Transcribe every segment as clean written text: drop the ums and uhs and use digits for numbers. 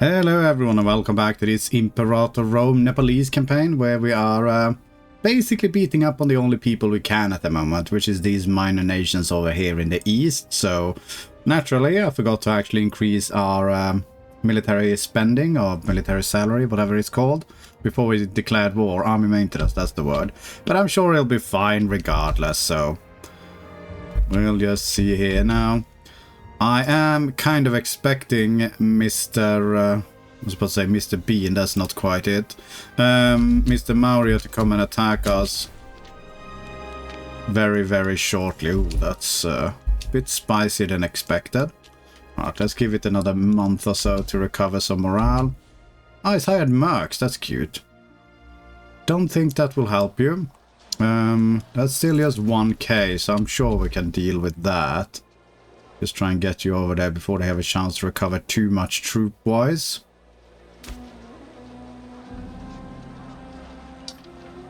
Hello everyone and welcome back to this Imperator Rome Nepalese campaign where we are basically beating up on the only people we can at the moment, which is these minor nations over here in the east. So naturally I forgot to actually increase our military spending or military salary, whatever it's called, before we declared war. Army maintenance, that's the word. But I'm sure it'll be fine regardless, so we'll just see here now. I am kind of expecting Mr. I was supposed to say Mr. B, and that's not quite it. Mr. Maurya to come and attack us very, very shortly. Ooh, that's a bit spicier than expected. Alright, let's give it another month or so to recover some morale. Oh, he's hired mercs. That's cute. Don't think that will help you. That's still just 1k, so I'm sure we can deal with that. Just try and get you over there before they have a chance to recover too much troop-wise.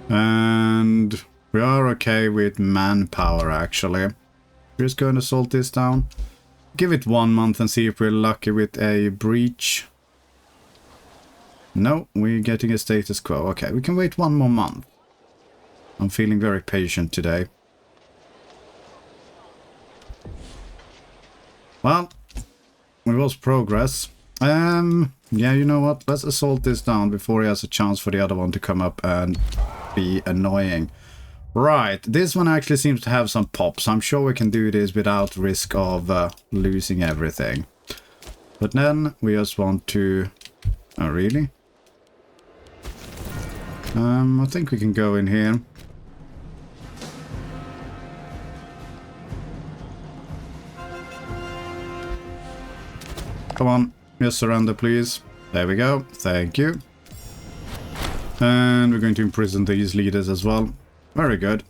And we are okay with manpower, actually. We're just going to salt this down. Give it 1 month and see if we're lucky with a breach. No, we're getting a status quo. Okay, we can wait 1 more month. I'm feeling very patient today. Well, it was progress. Yeah, you know what? Let's assault this down before he has a chance for the other one to come up and be annoying. Right, this one actually seems to have some pop, so I'm sure we can do this without risk of losing everything. But then we just want to... Oh, really? I think we can go in here. Come on, just surrender, please. There we go. Thank you. And we're going to imprison these leaders as well. Very good.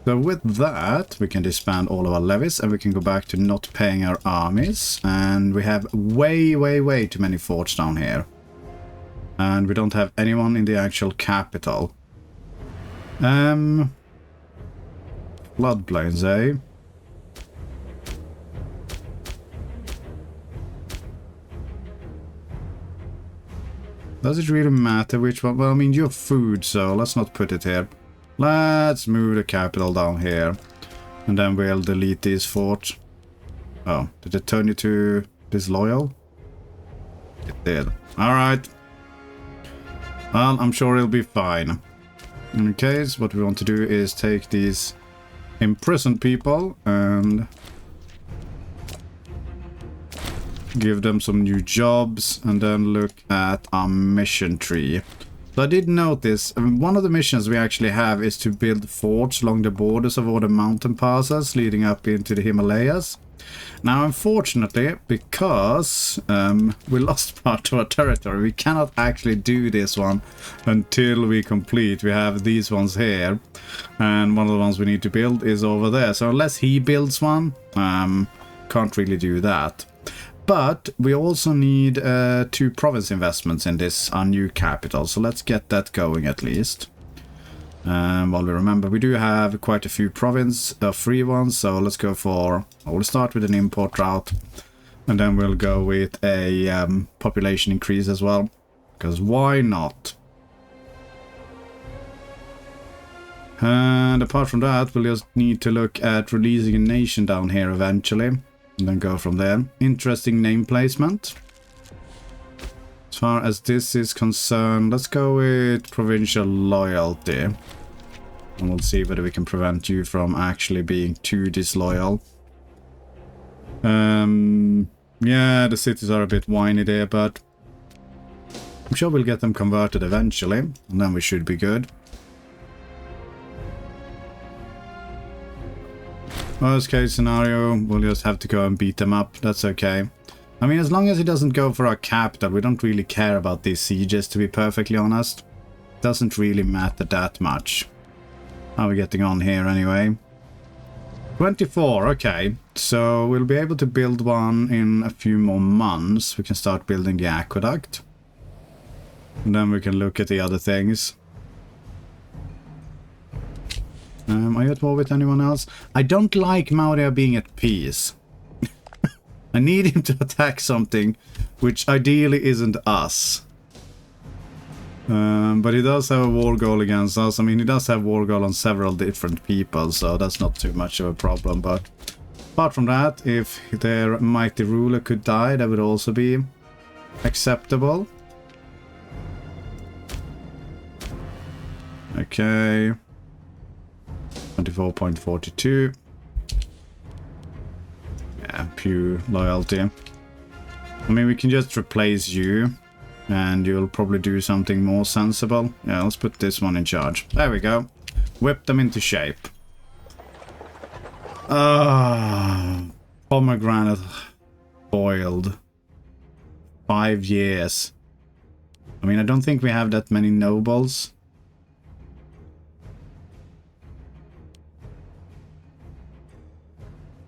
So with that, we can disband all of our levies and we can go back to not paying our armies. And we have way too many forts down here. And we don't have anyone in the actual capital. Floodplains, eh? Does it really matter which one? Well, I mean, you have food, so let's not put it here. Let's move the capital down here. And then we'll delete these forts. Oh, did it turn you to disloyal? It did. Alright. Well, I'm sure it'll be fine. In any case, what we want to do is take these imprisoned people and give them some new jobs, and then look at our mission tree. So I did notice, one of the missions we actually have is to build forts along the borders of all the mountain passes leading up into the Himalayas. Now, unfortunately, because we lost part of our territory, we cannot actually do this one until we complete. We have these ones here, and one of the ones we need to build is over there. So unless he builds one, can't really do that. But we also need 2 province investments in this, our new capital. So let's get that going at least. Well, we remember we do have quite a few province free ones. So let's go for... we'll start with an import route. And then we'll go with a population increase as well. Because why not? And apart from that, we'll just need to look at releasing a nation down here eventually. And then go from there. Interesting name placement. As far as this is concerned, let's go with provincial loyalty. And we'll see whether we can prevent you from actually being too disloyal. Yeah, the cities are a bit whiny there, but I'm sure we'll get them converted eventually. And then we should be good. Worst case scenario, we'll just have to go and beat them up. That's okay. I mean, as long as he doesn't go for our capital, we don't really care about these sieges, to be perfectly honest. Doesn't really matter that much. How are we getting on here anyway? 24, okay. So we'll be able to build one in a few more months. We can start building the aqueduct. And then we can look at the other things. Are you at war with anyone else? I don't like Maurya being at peace. I need him to attack something, which ideally isn't us. But he does have a war goal against us. I mean, he does have war goal on several different people, so that's not too much of a problem. But apart from that, if their mighty ruler could die, that would also be acceptable. Okay. 24.42. Yeah, pure loyalty. I mean, we can just replace you. And you'll probably do something more sensible. Yeah, let's put this one in charge. There we go. Whip them into shape. Pomegranate boiled. 5 years. I mean, I don't think we have that many nobles.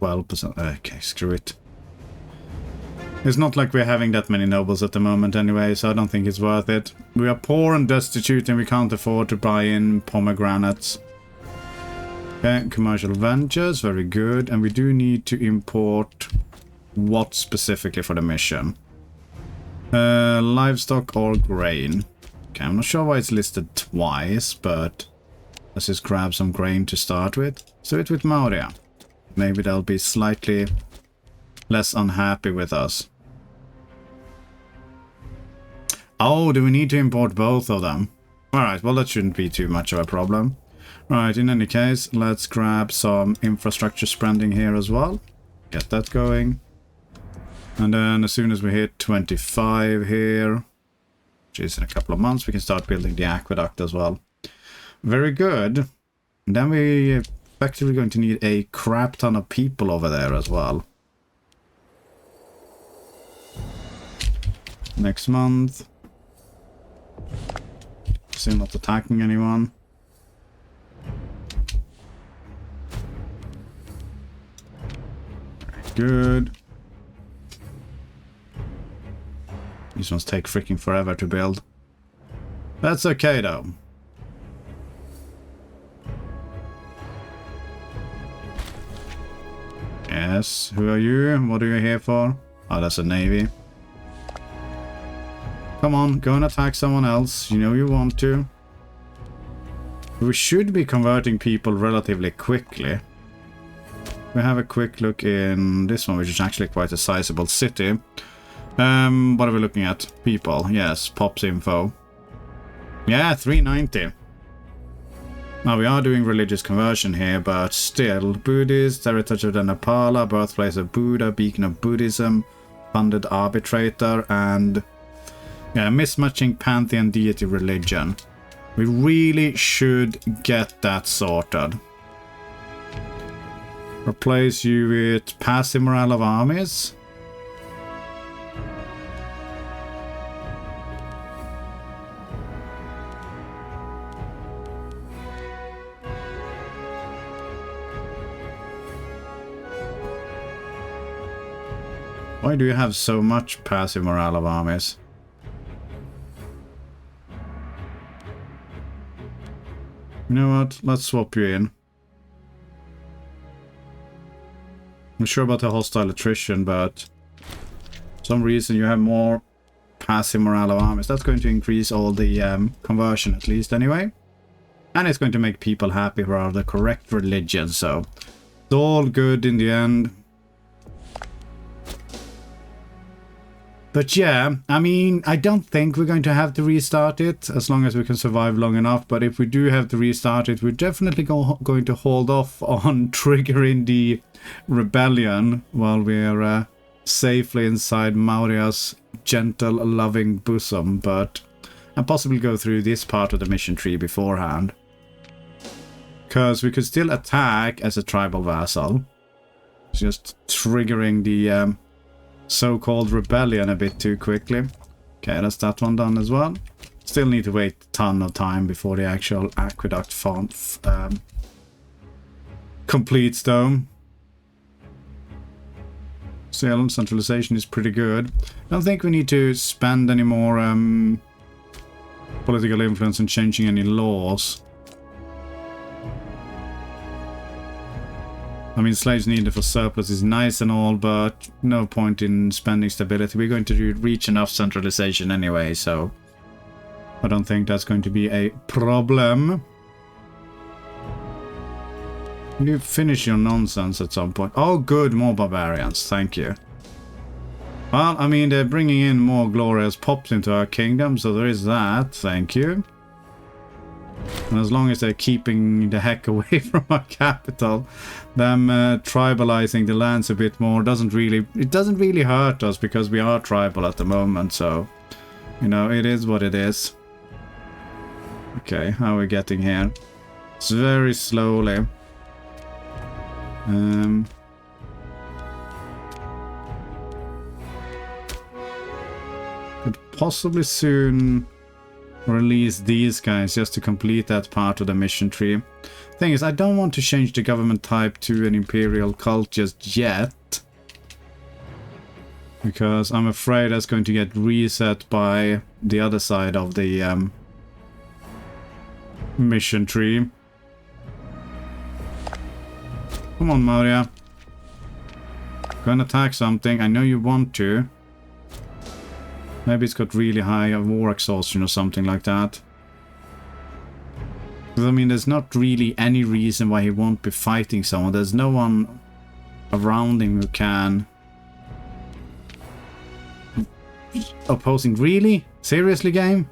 %. Okay, screw it. It's not like we're having that many nobles at the moment anyway, so I don't think it's worth it. We are poor and destitute and we can't afford to buy in pomegranates. Okay, commercial ventures, very good. And we do need to import what specifically for the mission? Livestock or grain. Okay, I'm not sure why it's listed twice, but let's just grab some grain to start with. So it with Maurya. Maybe they'll be slightly less unhappy with us. Oh, do we need to import both of them? Alright, well that shouldn't be too much of a problem. Right, in any case, let's grab some infrastructure spending here as well. Get that going. And then as soon as we hit 25 here, which is in a couple of months, we can start building the aqueduct as well. Very good. And then we effectively going to need a crap ton of people over there as well. Next month. Still not attacking anyone. Very good. These ones take freaking forever to build. That's okay though. Yes, who are you? What are you here for? Oh, that's a navy. Come on, go and attack someone else. You know you want to. We should be converting people relatively quickly. We have a quick look in this one, which is actually quite a sizable city. What are we looking at? People. Yes, Pops info. Yeah, 390. Now we are doing religious conversion here, but still. Buddhist, heritage of the Nepal, birthplace of Buddha, beacon of Buddhism, funded arbitrator, and yeah, mismatching pantheon deity religion. We really should get that sorted. Replace you with passive morale of armies. Why do you have so much passive morale of armies? You know what? Let's swap you in. I'm sure about the hostile attrition, but for some reason you have more passive morale of armies. That's going to increase all the conversion at least anyway. And it's going to make people happy who are the correct religion, so it's all good in the end. But yeah, I mean, I don't think we're going to have to restart it as long as we can survive long enough. But if we do have to restart it, we're definitely going to hold off on triggering the rebellion while we're safely inside Maurya's gentle, loving bosom. But and possibly go through this part of the mission tree beforehand. Because we could still attack as a tribal vassal. Just triggering the so-called rebellion a bit too quickly. Okay, that's that one done as well. Still need to wait a ton of time before the actual aqueduct farm completes though. Still, centralization is pretty good. I don't think we need to spend any more political influence in changing any laws. I mean, slaves needed for surplus is nice and all, but no point in spending stability. We're going to reach enough centralization anyway, so I don't think that's going to be a problem. You finish your nonsense at some point. Oh, good, more barbarians. Thank you. Well, I mean, they're bringing in more glorious pops into our kingdom, so there is that. Thank you. And as long as they're keeping the heck away from our capital, them tribalizing the lands a bit more doesn't really hurt us, because we are tribal at the moment, so, you know, it is what it is. Okay, how are we getting here? It's very slowly. Could possibly soon release these guys just to complete that part of the mission tree. Thing is, I don't want to change the government type to an imperial cult just yet, because I'm afraid that's going to get reset by the other side of the mission tree. Come on, Maurya. Go and attack something. I know you want to. Maybe it's got really high war exhaustion or something like that. Because, I mean, there's not really any reason why he won't be fighting someone. There's no one around him who can... Opposing. Really? Seriously, game?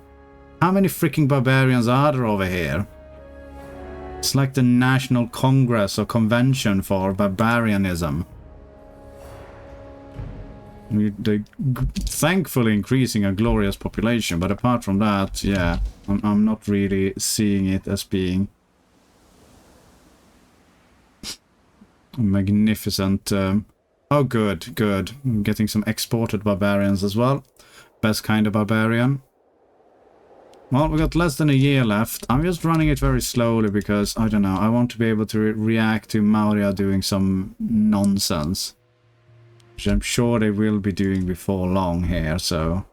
How many freaking barbarians are there over here? It's like the National Congress or Convention for Barbarianism. They're thankfully increasing a glorious population, but apart from that, yeah, I'm not really seeing it as being magnificent. Oh, good, good. I'm getting some exported barbarians as well. Best kind of barbarian. Well, we got less than a year left. I'm just running it very slowly because, I don't know, I want to be able to react to Maurya doing some nonsense. Which I'm sure they will be doing before long here, so...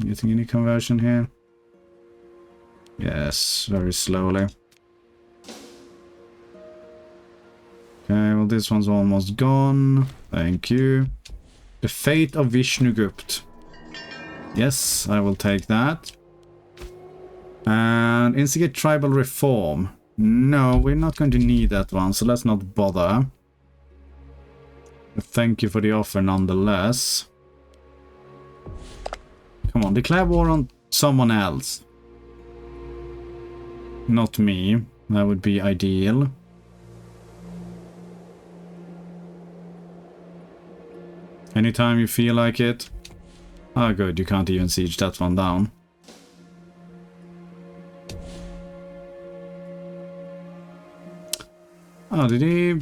Getting any conversion here? Yes, very slowly. Okay, well this one's almost gone. Thank you. The Fate of Vishnugupt. Yes, I will take that. And instigate tribal reform. No, we're not going to need that one, so let's not bother. But thank you for the offer nonetheless. Come on, declare war on someone else. Not me. That would be ideal. Anytime you feel like it. Ah, good, you can't even siege that one down. Oh, did he...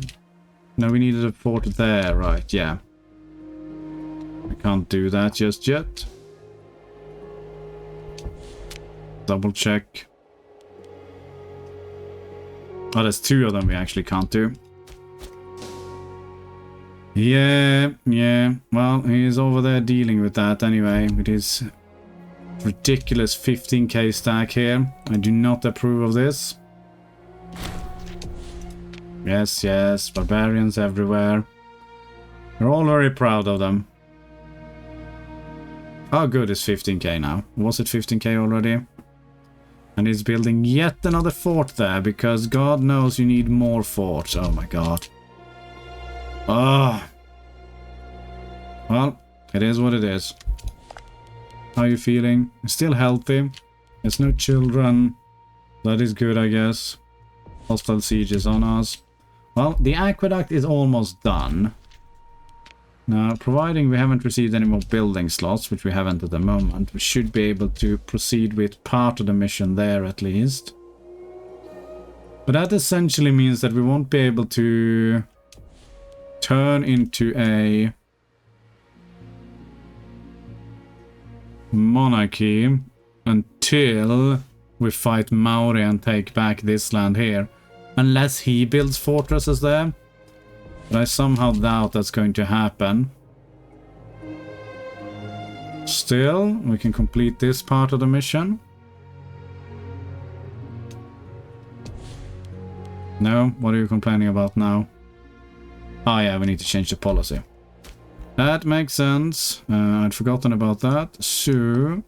No, we needed a fort there, right, yeah. I can't do that just yet. Double check. Oh, there's two of them we actually can't do. Yeah. Well, he's over there dealing with that anyway, with his ridiculous 15k stack here. I do not approve of this. Yes, barbarians everywhere. We're all very proud of them. Oh, good, it's 15k now. Was it 15k already? And he's building yet another fort there, because God knows you need more forts. Oh my god. Ah. Well, it is what it is. How are you feeling? Still healthy. There's no children. That is good, I guess. Hostile sieges on us. Well, the aqueduct is almost done. Now, providing we haven't received any more building slots, which we haven't at the moment, we should be able to proceed with part of the mission there at least. But that essentially means that we won't be able to turn into a monarchy until we fight Maurya and take back this land here. Unless he builds fortresses there. But I somehow doubt that's going to happen. Still, we can complete this part of the mission. No? What are you complaining about now? Oh yeah, we need to change the policy. That makes sense. I'd forgotten about that. So,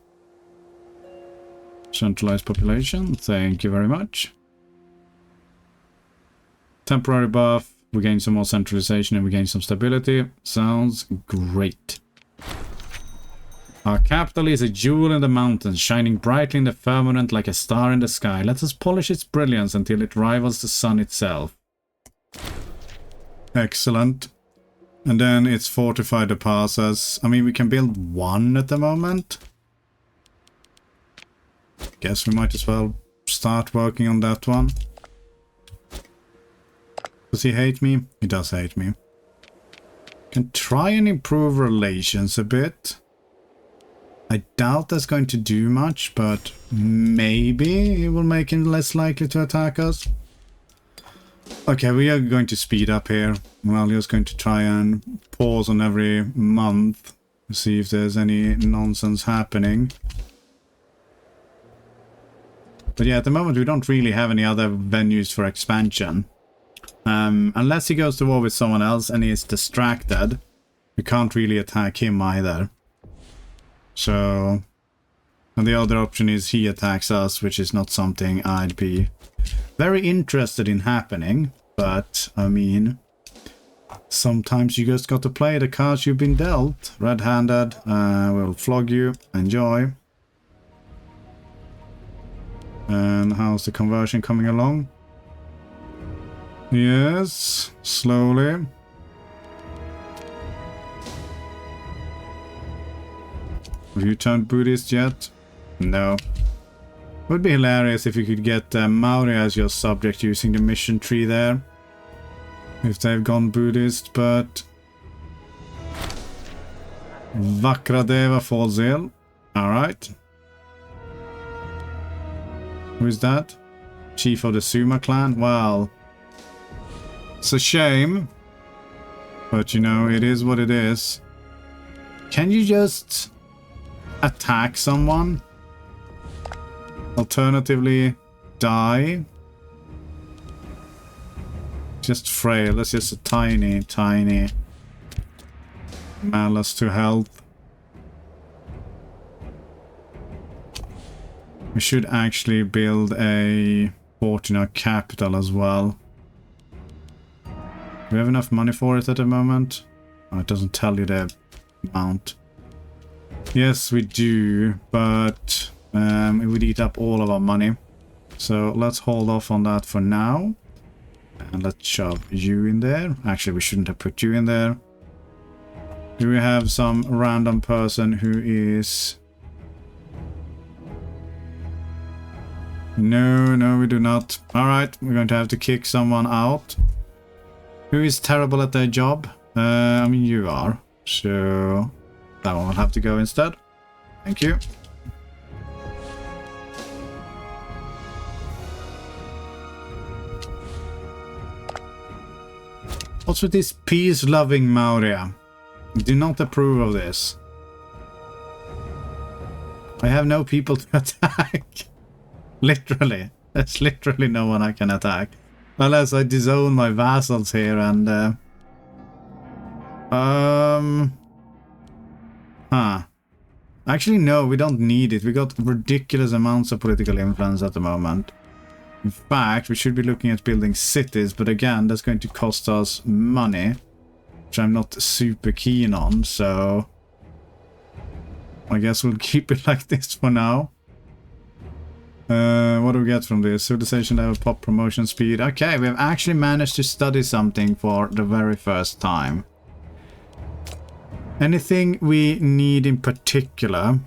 centralized population. Thank you very much. Temporary buff. We gain some more centralization and we gain some stability. Sounds great. Our capital is a jewel in the mountains, shining brightly in the firmament like a star in the sky. Let us polish its brilliance until it rivals the sun itself. Excellent. And then it's fortified the passes. I mean, we can build one at the moment. Guess we might as well start working on that one. Does he hate me? He does hate me. Can try and improve relations a bit. I doubt that's going to do much, but maybe it will make him less likely to attack us. Okay, we are going to speed up here. Well, just going to try and pause on every month to see if there's any nonsense happening. But yeah, at the moment we don't really have any other venues for expansion. Unless he goes to war with someone else and he is distracted, we can't really attack him either. So, and the other option is he attacks us, which is not something I'd be very interested in happening. But, I mean, sometimes you just got to play the cards you've been dealt. Red-handed, we'll flog you. Enjoy. And how's the conversion coming along? Yes, slowly. Have you turned Buddhist yet? No. Would be hilarious if you could get Maurya as your subject using the mission tree there. If they've gone Buddhist, but... Vakradeva falls ill. Alright. Who is that? Chief of the Suma clan? Well... It's a shame. But you know, it is what it is. Can you just... attack someone? Alternatively, die? Just frail. That's just a tiny malice to health. We should actually build a fort in our capital as well. Do we have enough money for it at the moment? Oh, it doesn't tell you the amount. Yes, we do, but it would eat up all of our money. So let's hold off on that for now. And let's shove you in there. Actually, we shouldn't have put you in there. Do we have some random person who is... No, we do not. Alright, we're going to have to kick someone out. Who is terrible at their job? I mean, you are. So... that one will have to go instead. Thank you. What's with this peace-loving Maurya? Do not approve of this. I have no people to attack. Literally. There's literally no one I can attack. Unless I disown my vassals here and... Actually, no, we don't need it. We got ridiculous amounts of political influence at the moment. In fact, we should be looking at building cities, but again, that's going to cost us money, which I'm not super keen on, so... I guess we'll keep it like this for now. What do we get from this? Civilization level, pop, promotion speed. Okay, we have actually managed to study something for the very first time. Anything we need in particular?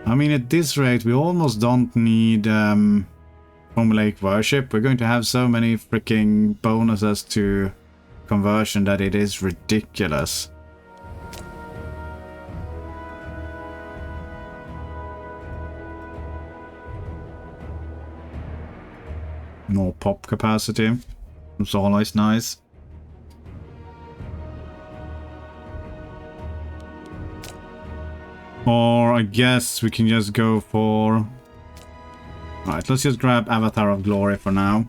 I mean, at this rate, we almost don't need formulaic worship. We're going to have so many freaking bonuses to conversion that it is ridiculous. More pop capacity. It's always nice. Or I guess we can just go for... Alright, let's just grab Avatar of Glory for now.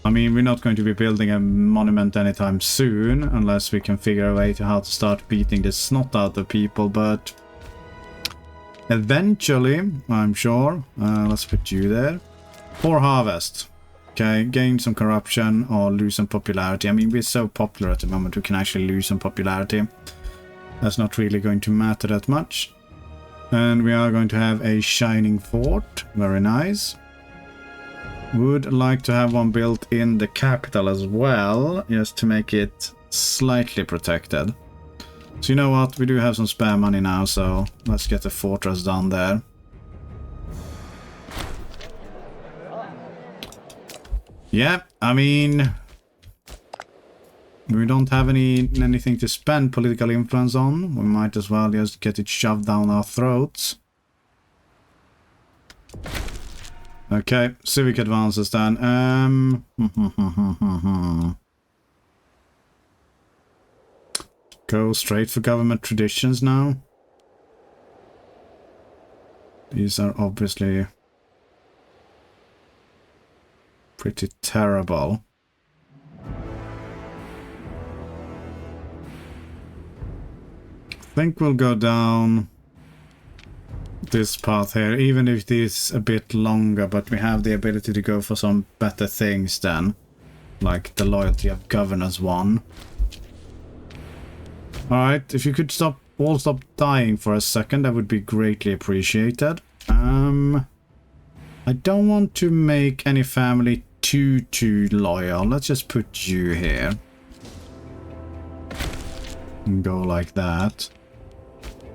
I mean, we're not going to be building a monument anytime soon, unless we can figure a way to how to start beating the snot out of people, but... Eventually, I'm sure. Let's put you there. For harvest. Okay, gain some corruption or lose some popularity. I mean, we're so popular at the moment, we can actually lose some popularity. That's not really going to matter that much. And we are going to have a shining fort. Very nice. Would like to have one built in the capital as well, just to make it slightly protected. So you know what, we do have some spare money now, so let's get a fortress down there. Yeah, I mean, we don't have anything to spend political influence on. We might as well just get it shoved down our throats. Okay, civic advances then. Go straight for government traditions now. These are obviously pretty terrible. I think we'll go down this path here, even if it is a bit longer, but we have the ability to go for some better things then, like the loyalty of governors one. Alright, if you could all stop dying for a second, that would be greatly appreciated. I don't want to make any family too loyal. Let's just put you here. And go like that.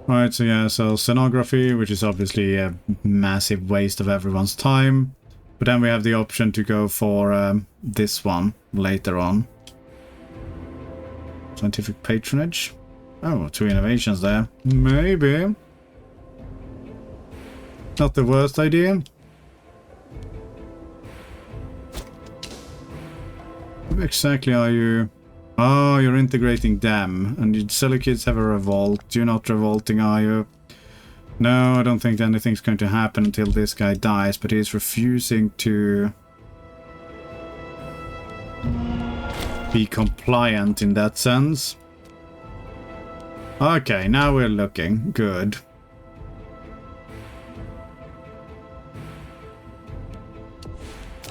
Alright, so yeah, so scenography, which is obviously a massive waste of everyone's time. But then we have the option to go for this one later on. Scientific patronage. Oh, 2 innovations there. Maybe. Not the worst idea. What exactly are you? Oh, you're integrating them. And you Seleucids have a revolt. You're not revolting, are you? No, I don't think anything's going to happen until this guy dies, but he's refusing to be compliant in that sense. Okay, now we're looking good.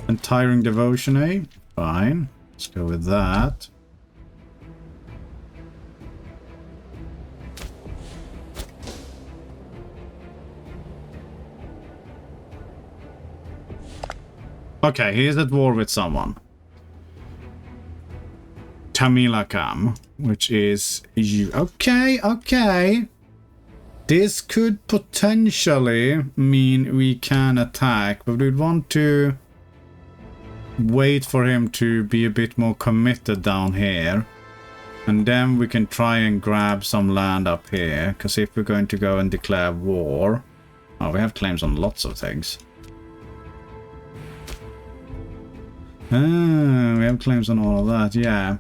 Untiring devotion, eh? Fine. Let's go with that. Okay, he's at war with someone. Tamilakam, which is you. Okay, okay. This could potentially mean we can attack, but we'd want to wait for him to be a bit more committed down here. And then we can try and grab some land up here, because if we're going to go and declare war... Oh, we have claims on lots of things. Ah, we have claims on all of that, yeah.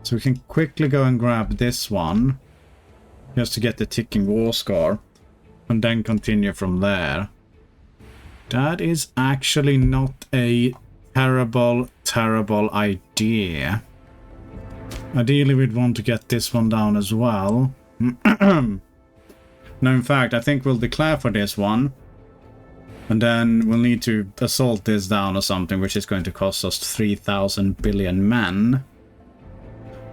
So we can quickly go and grab this one, just to get the ticking war score, and then continue from there. That is actually not a terrible idea. Ideally, we'd want to get this one down as well. No, in fact, I think we'll declare for this one. And then we'll need to assault this down or something, which is going to cost us 3,000 billion men.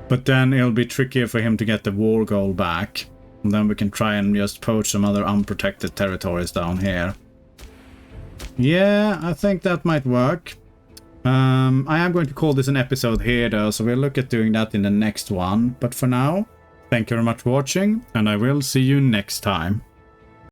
But then it'll be trickier for him to get the war goal back. And then we can try and just poach some other unprotected territories down here. Yeah, I think that might work. I am going to call this an episode here though, so we'll look at doing that in the next one. But for now, thank you very much for watching, and I will see you next time.